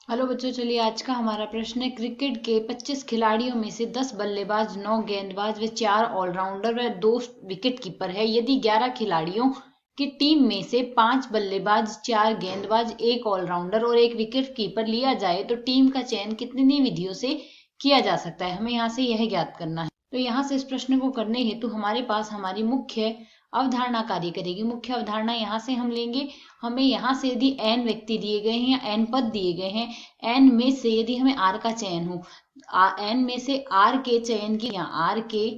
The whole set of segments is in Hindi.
हेलो बच्चों, चलिए आज का हमारा प्रश्न है। क्रिकेट के 25 खिलाड़ियों में से 10 बल्लेबाज, 9 गेंदबाज व 4 ऑलराउंडर व 2 विकेट कीपर है। यदि 11 खिलाड़ियों की टीम में से 5 बल्लेबाज, 4 गेंदबाज, 1 ऑलराउंडर और 1 विकेट कीपर लिया जाए तो टीम का चयन कितनी विधियों से किया जा सकता है। हमें यहाँ से यह ज्ञात करना है। तो यहाँ से इस प्रश्न को करने हेतु हमारे पास हमारी मुख्य अवधारणा कार्य करेगी। मुख्य अवधारणा यहाँ से हम लेंगे। हमें यहाँ से यदि n व्यक्ति दिए गए हैं या n पद दिए गए हैं, n में से यदि हमें r का चयन हो, n में से r के चयन की या r के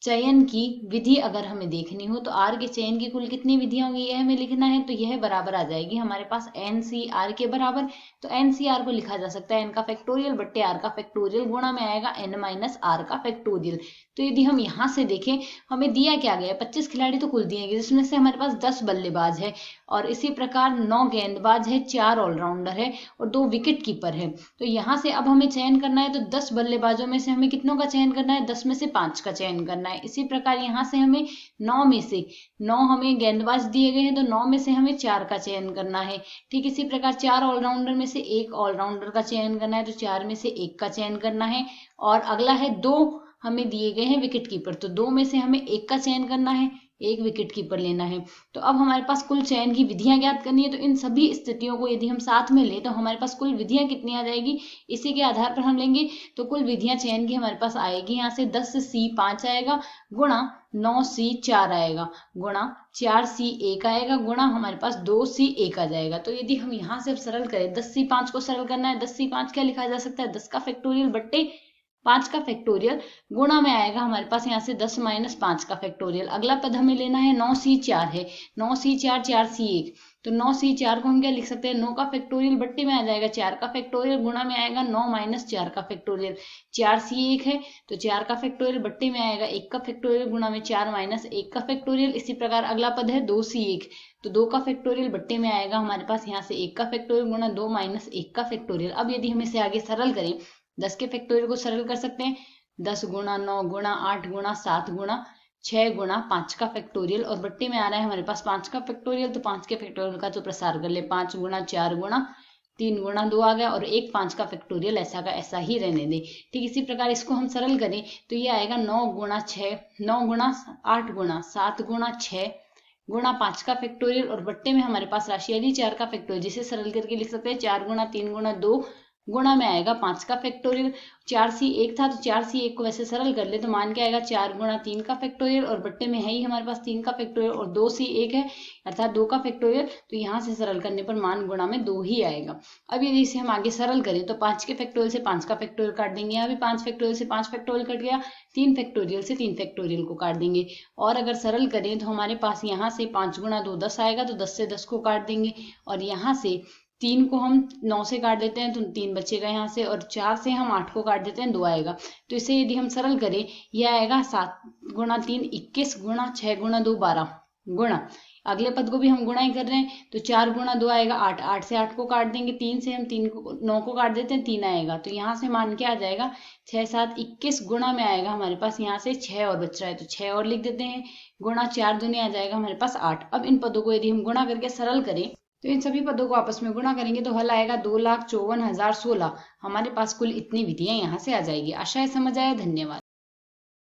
चयन की विधि अगर हमें देखनी हो तो r के चयन की कुल कितनी विधियां होंगी यह हमें लिखना है। तो यह बराबर आ जाएगी हमारे पास NCR के बराबर। तो NCR को लिखा जा सकता है n का फैक्टोरियल बट्टे r का फैक्टोरियल, गुणा में आएगा n माइनस r का फैक्टोरियल। तो यदि हम यहाँ से देखें, हमें दिया क्या गया है, 25 खिलाड़ी तो कुल दिए गए जिसमें से हमारे पास 10 बल्लेबाज है और इसी प्रकार 9 गेंदबाज है, 4 ऑलराउंडर है और 2 विकेट कीपर है। तो यहाँ से अब हमें चयन करना है। तो 10 बल्लेबाजों में से हमें कितनों का चयन करना है, 10 में से 5 का चयन करना है। इसी प्रकार यहाँ से हमें 9 में से 9 हमें गेंदबाज दिए गए हैं तो 9 में से हमें 4 का चयन करना है। ठीक इसी प्रकार 4 ऑलराउंडर में से 1 ऑलराउंडर का चयन करना है, तो 4 में से 1 का चयन करना है। और अगला है 2 हमें दिए गए हैं विकेट कीपर, तो 2 में से हमें 1 का चयन करना है, 1 विकेट कीपर लेना है। तो अब हमारे पास कुल चयन की विधियां ज्ञात करनी है। तो इन सभी स्थितियों को यदि हम साथ में ले तो हमारे पास कुल विधियां कितनी आ जाएगी, इसी के आधार पर हम लेंगे। तो कुल विधियां चयन की हमारे पास आएगी यहाँ से 10C 5 आएगा, गुणा 9C 4 आएगा, गुणा 4C 1 आएगा, गुणा हमारे पास 2C 1 आ जाएगा। तो यदि हम यहाँ से अब सरल करें, 10C 5 को सरल करना है, 10C 5 क्या लिखा जा सकता है, 10 का फैक्टोरियल बट्टे 5 का फैक्टोरियल, गुणा में आएगा हमारे पास यहाँ से 10 माइनस 5 का फैक्टोरियल। अगला पद हमें लेना है 9C 4 है, 9C 4 4C 1। तो 9C 4 को हम क्या लिख सकते हैं, 9 का फैक्टोरियल बट्टे में आ जाएगा 4 का फैक्टोरियल, गुणा में आएगा 9 माइनस 4 का फैक्टोरियल। 4C 1 है तो 4 का फैक्टोरियल बट्टे में आएगा 1 का फैक्टोरियल, गुणा में 4 माइनस 1 का फैक्टोरियल। इसी प्रकार अगला पद है 2C 1, तो 2 का फैक्टोरियल बट्टे में आएगा हमारे पास यहाँ से 1 का फैक्टोरियल, गुणा 2 माइनस 1 का फैक्टोरियल। अब यदि हम इसे आगे सरल करें, 10 के फैक्टोरियल को सरल कर सकते हैं, 10 गुणा 9 गुणा 8 गुणा 7 गुणा 6 गुणा 5 का फैक्टोरियल, और बट्टे में आ रहा है हमारे पास 5 का फैक्टोरियल, तो 5 के फैक्टोरियल का तो प्रसार कर ले, 5 गुणा 4 गुणा 3 गुणा 2 आ गया, और 1 5 का फैक्टोरियल ऐसा का ऐसा ही रहने दे। ठीक इसी प्रकार इसको हम सरल करें तो ये आएगा 9 गुणा 6, 9 गुणा 8 गुणा 7 गुणा 6 गुणा 5 का फैक्टोरियल, और बट्टे में हमारे पास राशि आली 4 का फैक्टोरियल, जिसे सरल करके लिख सकते हैं 4 गुणा 3 गुणा 2 गुणा में आएगा 5 का फैक्टोरियल। 4C 1 था तो 4C 1 को वैसे सरल कर ले तो मान के आएगा 4 गुणा 3 का फैक्टोरियल, और बट्टे में है ही हमारे पास 3 का फैक्टोरियल, और 2C 1 है अर्थात 2 का फैक्टोरियल, तो यहाँ से सरल करने पर मान गुणा में 2 ही आएगा। अब यदि इसे हम आगे सरल करें तो 5 के फैक्टोरियल से 5 का फैक्टोरियल काट देंगे, यहाँ भी 5 फैक्टोरियल से 5 फैक्टोरियल कट गया, 3 फैक्टोरियल से 3 फैक्टोरियल को काट देंगे। और अगर सरल करें तो हमारे पास यहाँ से 5 गुणा 2 10 आएगा, तो 10 से 10 को काट देंगे, और यहाँ से 3 को हम 9 से काट देते हैं तो 3 बचेगा यहाँ से, और 4 से हम 8 को काट देते हैं 2 आएगा। तो इसे यदि हम सरल करें, यह आएगा 7 गुणा 3 21 गुणा 6 गुणा 2 12 गुणा, अगले पद को भी हम गुणा ही कर रहे हैं तो 4 गुणा 2 आएगा 8, 8 से 8 को काट देंगे, 3 से हम 3 को 9 को काट देते हैं 3 आएगा। तो यहाँ से मान के आ जाएगा 6 7 21, गुणा में आएगा हमारे पास यहाँ से 6 और बच रहा है तो 6 और लिख देते हैं, गुणा 4 दूनी आ जाएगा हमारे पास 8। अब इन पदों को यदि हम गुणा करके सरल करें तो इन सभी पदों को आपस में गुणा करेंगे तो हल आएगा 2,54,016। हमारे पास कुल इतनी विधियां यहाँ से आ जाएगी। आशा है समझ आया। धन्यवाद।